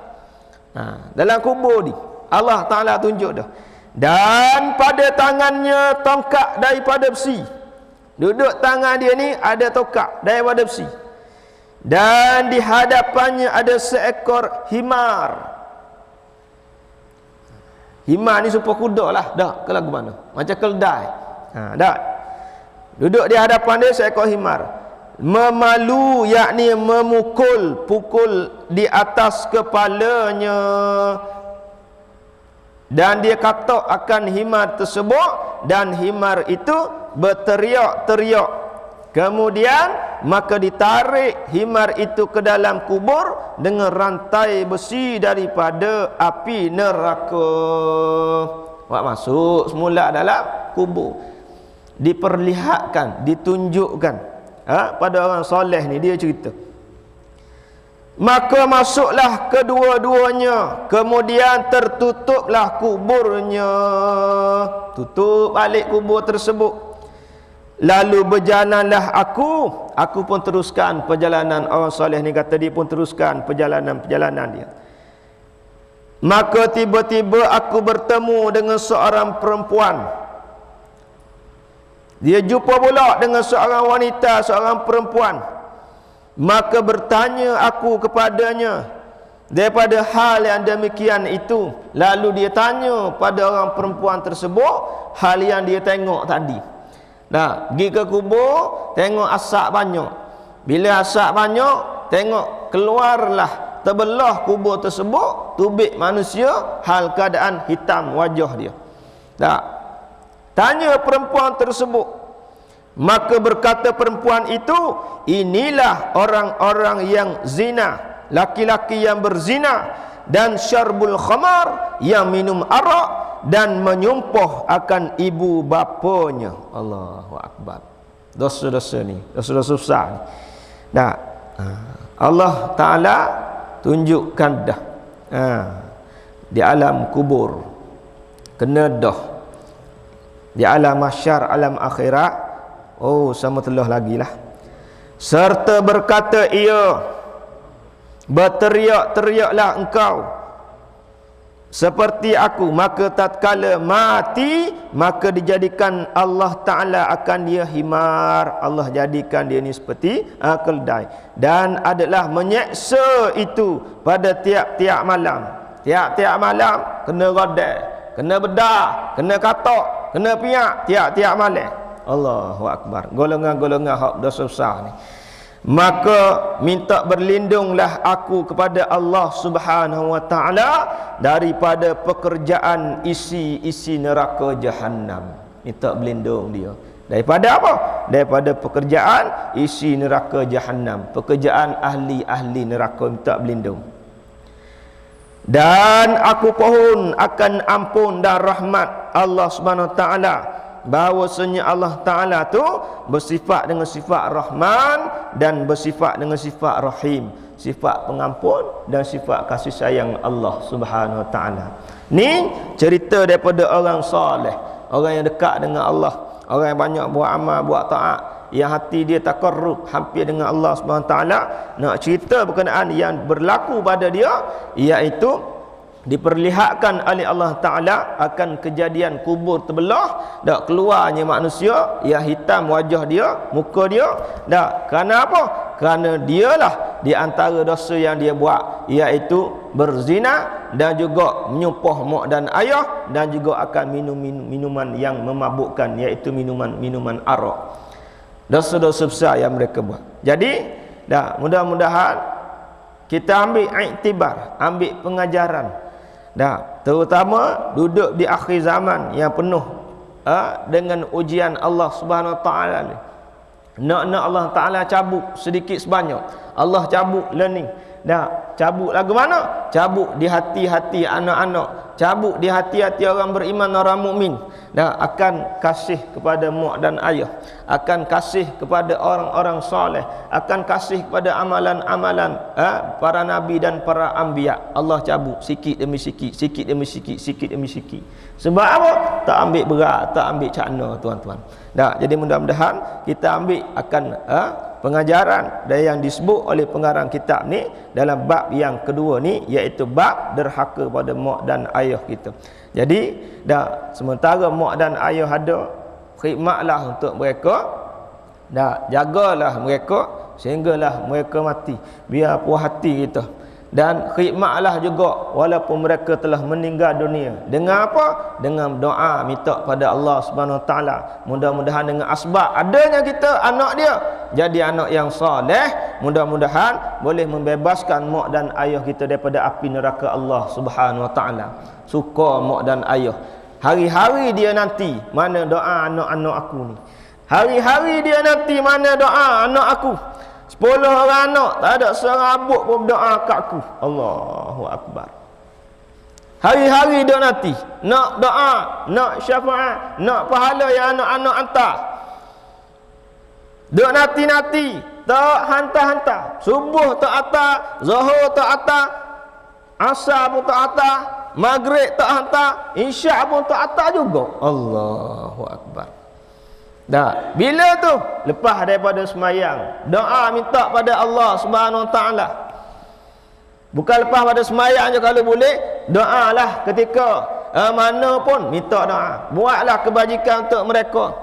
Dalam kubur ni Allah Taala tunjuk dah. Dan pada tangannya tongkat daripada besi. Duduk tangan dia ni ada tongkat daripada besi. Dan di hadapannya ada seekor himar. Himar ni supaya kuda lah. Ke lagu mana? Macam keldai. Duduk di hadapan dia seekor himar. Memalu, yakni pukul di atas kepalanya. Dan dia kata akan himar tersebut, dan himar itu berteriak-teriak. Kemudian maka ditarik himar itu ke dalam kubur dengan rantai besi daripada api neraka. Masuk semula dalam kubur. Diperlihatkan, ditunjukkan pada orang soleh ni, dia cerita. Maka masuklah kedua-duanya, kemudian tertutuplah kuburnya. Tutup balik kubur tersebut. Lalu berjalanlah aku pun teruskan perjalanan. Orang soleh ni kata dia pun teruskan perjalanan dia. Maka tiba-tiba aku bertemu dengan seorang perempuan. Dia jumpa pula dengan seorang wanita, seorang perempuan. Maka bertanya aku kepadanya daripada hal yang demikian itu. Lalu dia tanya pada orang perempuan tersebut hal yang dia tengok tadi. Pergi ke kubur, tengok asap banyak. Bila asap banyak, tengok keluarlah, terbelah kubur tersebut, tubik manusia, hal keadaan hitam wajah dia. Tanya perempuan tersebut. Maka berkata perempuan itu, inilah orang-orang yang zina, laki-laki yang berzina, dan syarbul khamar, yang minum arak dan menyumpah akan ibu bapanya. Allahu Akbar. Dosa-dosa ni, dosa-dosa besar ni. Nah, Allah Ta'ala tunjukkan dah di alam kubur, kena dah di alam mahsyar, alam akhirat, oh sama telah lagi lah. Serta berkata ia, berteriak-teriaklah engkau seperti aku, maka tatkala mati, maka dijadikan Allah Ta'ala akan dia himar. Allah jadikan dia ni seperti keldai, dan adalah menyeksa itu pada tiap-tiap malam. Tiap-tiap malam kena rodai, kena bedah, kena katok, kena piak tiap-tiap malam. Allahu Akbar. Golongan-golongan hak dosa besar ni. Maka minta berlindunglah aku kepada Allah Subhanahu wa Ta'ala daripada pekerjaan isi-isi neraka Jahannam. Minta berlindung dia daripada apa? Daripada pekerjaan isi neraka Jahannam, pekerjaan ahli-ahli neraka. Minta berlindung. Dan aku pohon akan ampun dan rahmat Allah Subhanahu wa Ta'ala, bahawasanya Allah Ta'ala tu bersifat dengan sifat Rahman dan bersifat dengan sifat Rahim, sifat pengampun dan sifat kasih sayang Allah Subhanahu Wa Ta'ala. Ni cerita daripada orang soleh, orang yang dekat dengan Allah, orang yang banyak buat amal, buat taat, yang hati dia takarrub, hampir dengan Allah Subhanahu Wa Ta'ala. Nak cerita berkenaan yang berlaku pada dia, iaitu diperlihatkan oleh Allah Ta'ala akan kejadian kubur terbelah, dak keluarnya manusia, yang hitam wajah dia, muka dia. Dak, kerana apa? Kerana dialah di antara dosa yang dia buat, iaitu berzina dan juga menyumpah mak dan ayah, dan juga akan minum minuman yang memabukkan, iaitu minuman arak. Dosa-dosa besar yang mereka buat. Jadi dak, mudah-mudahan kita ambil iktibar, ambil pengajaran. Dah, terutama duduk di akhir zaman yang penuh dengan ujian Allah Subhanahu Wa Ta'ala ni. Nak Allah Ta'ala cabut sedikit sebanyak, Allah cabut learning. Dah, cabut lagu mana? Cabut di hati-hati anak-anak, cabut di hati-hati orang beriman, orang mukmin. Dah, akan kasih kepada mak dan ayah, akan kasih kepada orang-orang soleh, akan kasih kepada amalan-amalan para nabi dan para anbiya. Allah cabut sikit demi sikit, sikit demi sikit, sikit demi sikit. Sebab apa? Tak ambil berat, tak ambil cakna, tuan-tuan. Dah, jadi mudah-mudahan kita ambil akan pengajaran dari yang disebut oleh pengarang kitab ni dalam bab yang kedua ni, iaitu bab derhaka pada mak dan ayah kita. Jadi dah, sementara mak dan ayah ada, khidmatlah untuk mereka, dah, jagalah mereka sehinggalah mereka mati, biar puas hati kita. Dan khidmatlah juga walaupun mereka telah meninggal dunia. Dengan apa? Dengan doa, minta pada Allah Subhanahu Wa Ta'ala, mudah-mudahan dengan asbab adanya kita anak dia jadi anak yang soleh, mudah-mudahan boleh membebaskan mak dan ayah kita daripada api neraka Allah Subhanahu Wa Ta'ala. Suka mak dan ayah, hari-hari dia nanti mana doa anak-anak aku ni, hari-hari dia nanti mana doa anak aku. 10 orang anak, tak ada seorang abuk pun berdoa kat aku. Allahu Akbar. Hari-hari dia nanti nak doa, nak syafaat, nak pahala yang anak-anak hantar. Dia nanti-nanti tak hantar-hantar. Subuh tak hantar, zuhur tak hantar, asar pun tak hantar, maghrib tak hantar, isyak pun tak hantar juga. Allahu Akbar. Dah, bila tu? Lepas daripada semayang, doa minta pada Allah Subhanahu Wa Ta'ala. Bukan lepas pada semayang je, kalau boleh doalah ketika mana pun minta doa. Buatlah kebajikan untuk mereka.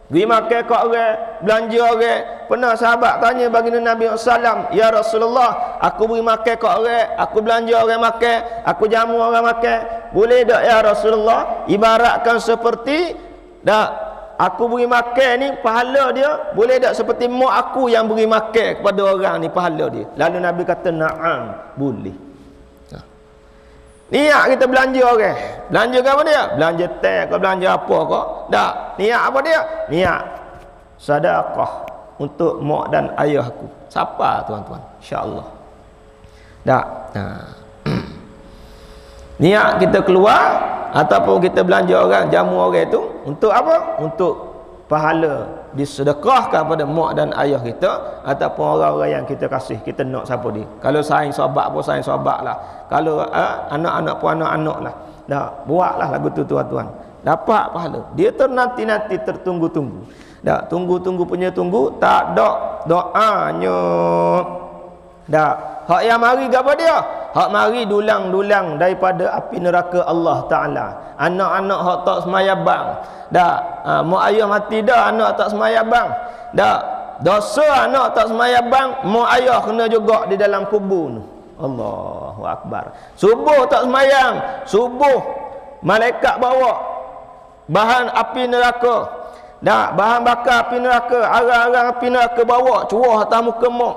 Pergi makan kat orang, belanja orang. Pernah sahabat tanya baginda Nabi SAW, ya Rasulullah, aku beri makan kat orang, aku belanja orang makan, aku jamu orang makan, boleh tak ya Rasulullah? Ibaratkan seperti dah, aku beri makan ni, pahala dia boleh tak seperti mak aku yang beri makan kepada orang ni, pahala dia? Lalu Nabi kata, na'am, boleh. Niat kita belanja orang. Belanja ke apa dia? Belanja teh ke belanja apa ke? Tak. Niat apa dia? Niat sedekah untuk mak dan ayah aku. Siapa tuan-tuan? Insya-Allah. Tak. Niat kita keluar ataupun kita belanja orang, jamu orang itu untuk apa? Untuk pahala disedekahkan pada mak dan ayah kita ataupun orang-orang yang kita kasih, kita nak siapa dia. Kalau sayang sahabat pun sayang sahabat lah, kalau anak-anak pun anak-anak lah. Dah, buatlah lagu tu tuan-tuan, dapat pahala. Dia nanti tertunggu-tunggu. Dah, tunggu-tunggu punya tunggu, tak ada doanya. Dah, hak yang mari apa dia? Hak mari dulang-dulang daripada api neraka Allah Ta'ala. Anak-anak hak tak semayabang. Dah, mak ayah mati dah, anak tak semayabang. Dah, dosa anak tak semayabang, mak ayah kena juga di dalam kubur. Allahu Akbar. Subuh tak semayang, subuh malaikat bawa bahan api neraka. Dah, bahan bakar api neraka, arang-arang api neraka bawa curah atas muka mak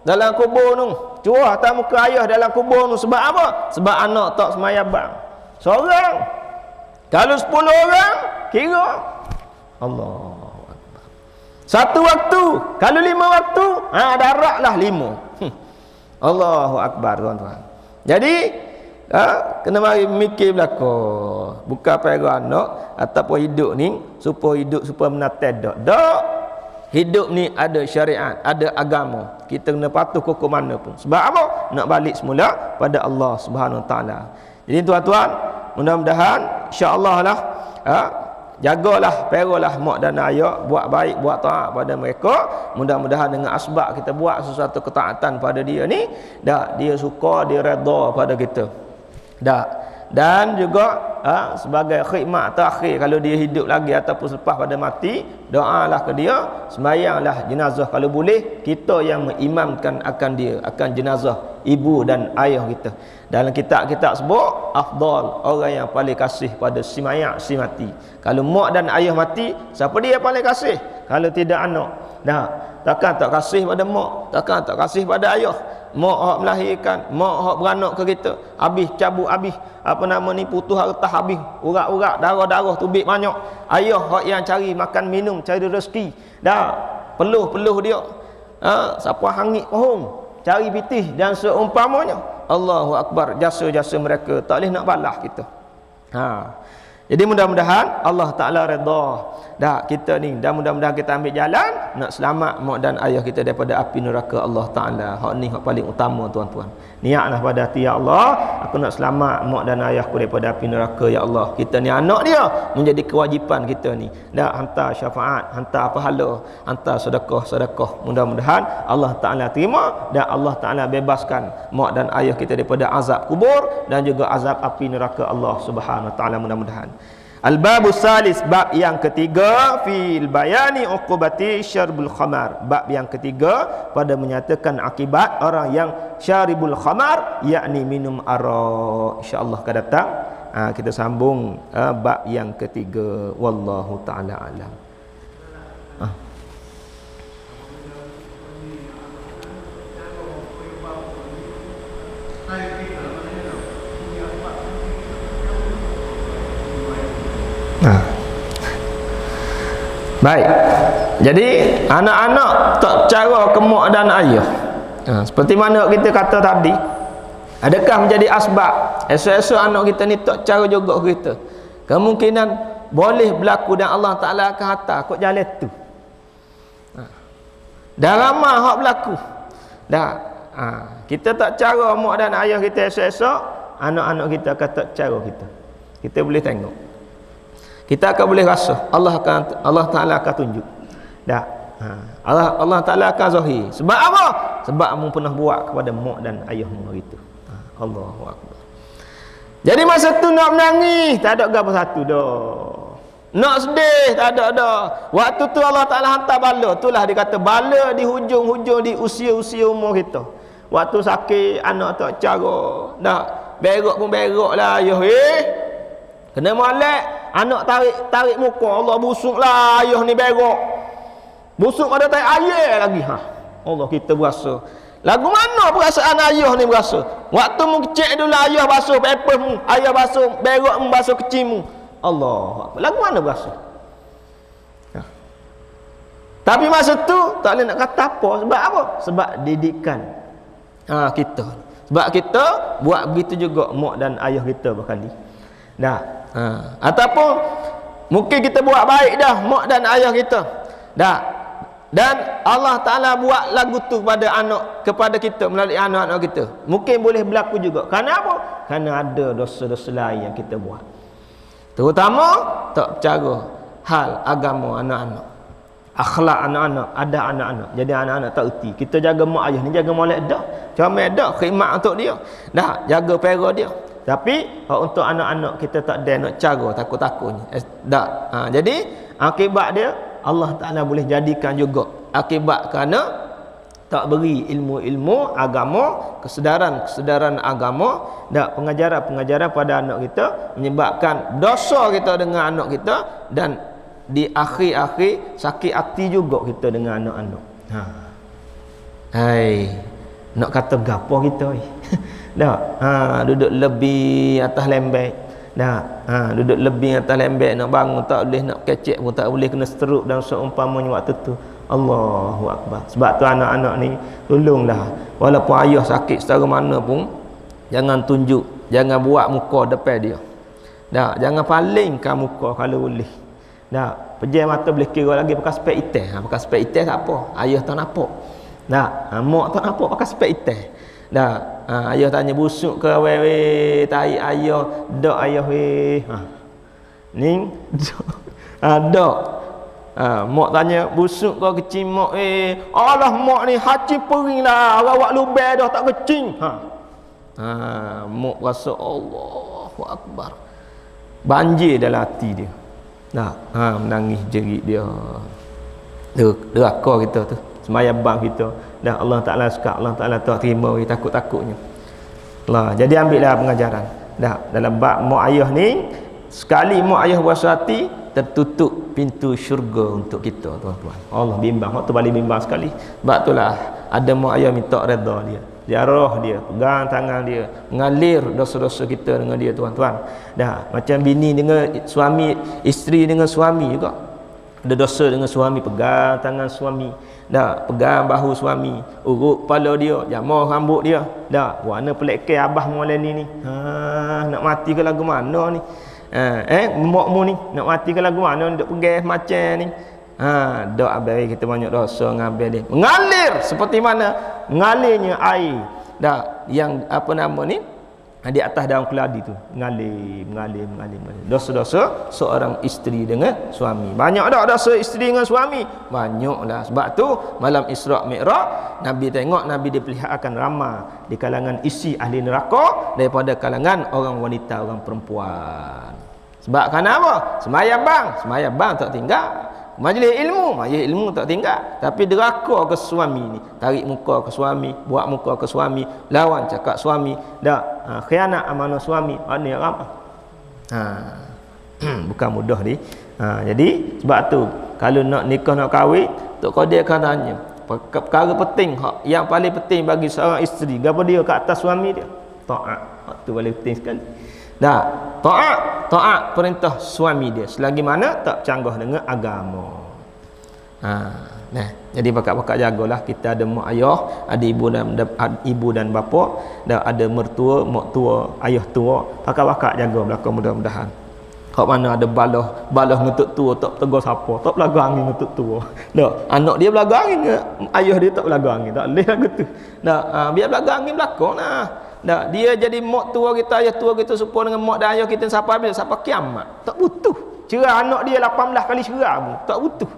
dalam kubur tu, curah atas muka ayah dalam kubur tu. Sebab apa? Sebab anak tak semayabang. Seorang. Kalau 10 orang, kira Allahu Akbar. Satu waktu, kalau 5 waktu, daratlah 5. Allahu Akbar tuan-tuan. Jadi kena mari mikir belakang. Bukan pera anak ataupun hidup ni supaya menatai dak. Hidup ni ada syariat, ada agama. Kita kena patuh ke mana pun. Sebab apa? Nak balik semula pada Allah Subhanahu Wa Taala. Jadi tuan-tuan, mudah-mudahan insya-Allah lah jagalah, perolah mak dan ayah, buat baik, buat taat pada mereka. Mudah-mudahan dengan asbab kita buat sesuatu ketaatan pada dia ni, dia suka, dia redha pada kita. Dan juga sebagai khidmat terakhir, kalau dia hidup lagi ataupun selepas pada mati, doalah ke dia, sembahyanglah jenazah kalau boleh, kita yang mengimamkan akan dia, akan jenazah ibu dan ayah kita. Dalam kitab-kitab sebut afdal, orang yang paling kasih pada si mayat, si mati. Kalau mak dan ayah mati, siapa dia yang paling kasih? Kalau tidak anak. Takkan tak kasih pada mak, takkan tak kasih pada ayah. Mak hak melahirkan, mak hak beranak ke kita, habis cabut, habis putus harta, habis urat-urat, darah-darah tubik banyak. Ayah hak yang cari makan minum, cari rezeki, peluh-peluh dia, siapa hangit pohon, cari pitih dan seumpamanya. Allahu Akbar, jasa-jasa mereka tak boleh nak balas kita. Jadi mudah-mudahan Allah Ta'ala redha kita ni, dan mudah-mudahan kita ambil jalan nak selamat mak dan ayah kita daripada api neraka Allah Ta'ala. Hak ni hak paling utama tuan-tuan. Niatlah pada hati, ya Allah, aku nak selamat mak dan ayahku daripada api neraka, ya Allah. Kita ni anak dia, menjadi kewajipan kita ni. Hantar syafaat, hantar pahala, hantar sedekah. Mudah-mudahan Allah Ta'ala terima dan Allah Ta'ala bebaskan mak dan ayah kita daripada azab kubur dan juga azab api neraka Allah Subhanahu Wa Ta'ala, mudah-mudahan. Al-babus salis, bab yang ketiga, fil bayani uqubati syarbul khamar. Bab yang ketiga pada menyatakan akibat orang yang syaribul khamar, yakni minum arak. Insya-Allah akan datang kita sambung bab yang ketiga. Wallahu taala alam. Baik. Jadi anak-anak tak cara ke mak dan ayah. Seperti mana kita kata tadi, adakah menjadi asbab esok-esok anak kita ni tak cara juga kita? Kemungkinan boleh berlaku dan Allah Ta'ala akan hantar kok jalan tu. Dah ramai hak berlaku. Kita tak cara mak dan ayah kita esok-esok, anak-anak kita akan tak cara kita. Kita boleh tengok. Kita akan boleh rasa, Allah Ta'ala akan tunjuk. Allah Ta'ala akan zahir. Sebab apa? Sebab kamu pernah buat kepada mak dan ayahmu itu. Allahu Akbar. Jadi masa tu nak menangis, tak ada apa satu dah. Nak sedih, tak ada dah. Waktu tu Allah Ta'ala hantar bala. Itulah dia kata bala di hujung-hujung di usia-usia umur kita. Waktu sakit, anak tak cara. Berok pun berok lah ayah. Kena molek, anak tarik muka, Allah busuklah ayah ni berok. Busuk pada tarik air lagi. Allah, kita berasa Lagu mana perasaan ayah ni berasa? Waktu mu kecil dulu ayah basuh paper mu, ayah basuh berak mu, basuh kecil mu. Allah. Lagu mana berasa? Ha. Tapi masa tu tak boleh nak kata apa. Sebab apa? Sebab didikan kita. Sebab kita buat begitu juga mak dan ayah kita berkali. Dah. Ataupun mungkin kita buat baik dah mak dan ayah kita. Dah. Dan Allah Ta'ala buat lagu tu kepada kita melalui anak-anak kita. Mungkin boleh berlaku juga. Kerana apa? Kerana ada dosa-dosa lain yang kita buat. Terutama tak percaya hal agama anak-anak, akhlak anak-anak, ada anak-anak. Jadi anak-anak tak erti. Kita jaga mak ayah ni, jaga molek dah. Comel dah, khidmat untuk dia. Dah, jaga pera dia. Tapi untuk anak-anak kita tak ada nak cara takut-takutnya. Jadi akibat dia Allah Ta'ala boleh jadikan juga akibat kerana tak beri ilmu-ilmu agama, kesedaran agama dan pengajaran-pengajaran pada anak kita, menyebabkan dosa kita dengan anak kita, dan di akhir-akhir sakit hati juga kita dengan anak-anak. Hai, nak kata gapo kita dah. Duduk lebih atas lembek. Duduk lebih atas lembek, nak bangun tak boleh, nak kecek pun tak boleh, kena stroke dan seumpamanya waktu tu. Allahu Akbar. Sebab tu anak-anak ni tolonglah, walaupun ayah sakit secara mana pun, jangan tunjuk, jangan buat muka depan dia. Jangan palingkan muka kalau boleh. Pejam mata boleh kira lagi pakai spek hitam. Pakai spek hitam tak apa, ayah tak nampak. Mak tak nampak pakai spek hitam. Ayah tanya busuk ke wewe tai ayah, dak ayah weh. Ning dak. Mak tanya busuk ke kecil mak alah mak ni haji pering lah, awak lubang dah tak kecing. Mak rasa Allahu Akbar. Banjir dalam hati dia. Menangis jerit dia. Deraka kita tu. Semaya bang kita. Dah Allah Ta'ala suka, Allah Ta'ala tak terima takut-takutnya. Jadi ambillah pengajaran. Dalam bab mak ayah ni, sekali mak ayah berasa hati, tertutup pintu syurga untuk kita, tuan-tuan. Allah bimbang, waktu balik bimbang sekali. Sebab itulah ada mak ayah minta redha dia, ziarah dia, pegang tangan dia, mengalir dosa-dosa kita dengan dia, tuan-tuan. Macam bini dengan suami, isteri dengan suami juga. Ada dosa dengan suami, pegang tangan suami. Pegang bahu suami, urut kepala dia, jamah rambut dia. Warna pelek abah mulai ni. Nak mati ke lagu mana ni? Makmu ni nak mati ke lagu mana, duk pegang macam ni. Dok abang kita banyak dosa dengan abang dia. Mengalir seperti mana mengalirnya air. Yang apa nama ni? Di atas daun keladi tu. Mengalir. Dosa-dosa seorang isteri dengan suami. Banyak dak dosa isteri dengan suami? Banyaklah. Sebab tu malam Isra' Mi'raj Nabi tengok, Nabi diperlihatkan ramai di kalangan isi ahli neraka daripada kalangan orang wanita, orang perempuan. Sebab kenapa? Sembahyang bang tak tinggal. Majlis ilmu tak tinggal. Tapi deraka ke suami ni, tarik muka ke suami, buat muka ke suami, lawan cakap suami, khianat amanah suami. Ni ramai. Bukan mudah ni. Jadi sebab tu kalau nak nikah, nak kahwin, Tok Qadir akan tanya perkara penting, yang paling penting bagi seorang isteri, apa dia ke atas suami dia? Taat. Itu paling penting sekali. Taat perintah suami dia selagi mana tak canggah dengan agama. Jadi bakak-bakak jagalah, kita ada mak ayah, ada ibu dan bapa, ada mertua, mak tua, ayah tua. Bakak-bakak jaga belaka, mudah-mudahan. Kau mana ada balah ngetuk tua tak tegur siapa, tak belaga angin ngetuk tua. Anak dia belaga angin, ayah dia tak belaga angin, tak boleh lagu tu. Biar belaga angin belakang lah. Dia jadi mak tua kita, ayah tua kita serupa dengan mak dan ayah kita sampai kiamat. Tak butuh. Cerah anak dia 18 kali cerah pun tak butuh.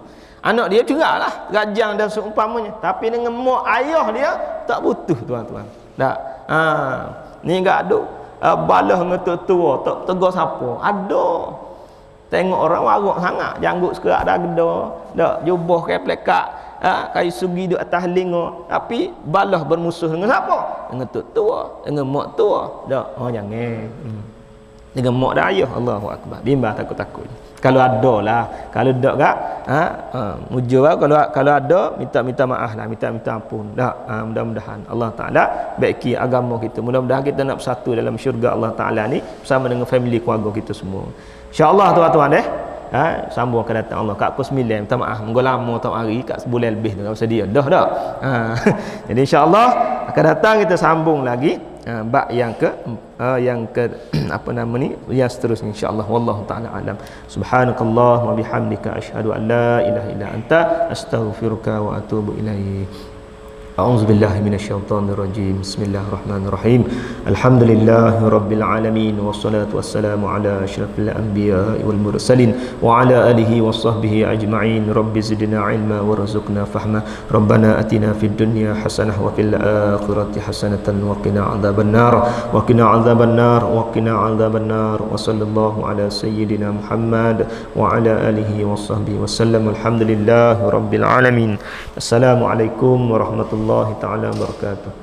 Anak dia cerah lah, rajang dan seumpamanya. Tapi dengan mak ayah dia tak butuh, tuan-tuan. Ni enggak ada balah dengan tua tak tegur siapa. Ada. Tengok orang warok sangat, janggut sekerak dah geda. Jubah kain plekat, kayu sugi duduk atas linga, tapi balah bermusuh dengan siapa? Dengan tok tua, dengan mak tua. Jangan. dengan mak dan ayah. Allahu akbar. Bimbang takut-takut. Kalau ada lah, kalau tak gak mujur kalau ada minta maaf lah, minta ampun dak. Mudah-mudahan Allah Taala baiki agama kita, mudah-mudahan kita nak bersatu dalam syurga Allah Taala ni bersama dengan family keluarga kita semua, insya-Allah tuan-tuan sambung akan datang Allah kat pukul 9. Minta maaf minggu lama tak hari kat sebulan lebih tu tak sedia dah dak. Jadi insya-Allah akan datang kita sambung lagi bab yang ke apa nama ni yang seterusnya insyaallah. Wallahu taala alam. Subhanakallah wa bihamdika asyhadu an la ilaha illa anta astaghfiruka wa atubu ilaik. A'udzu billahi minasyaitonir rajim. Bismillahirrahmanirrahim. Alhamdulillahi rabbil alamin wassalatu wassalamu ala asyrafil anbiya'i wal mursalin wa ala alihi washabbihi ajma'in. Rabbi zidna ilma warzuqna fahma. Rabbana atina fid dunya hasanah wa fil akhirati hasanatan wa qina adzabannar wa qina adzabannar wa qina adzabannar. Wa sallallahu ala sayyidina Muhammad wa ala alihi washabbihi wasallam. Alhamdulillahi rabbil alamin. Assalamualaikum warahmatullahi taala wabarakatuh.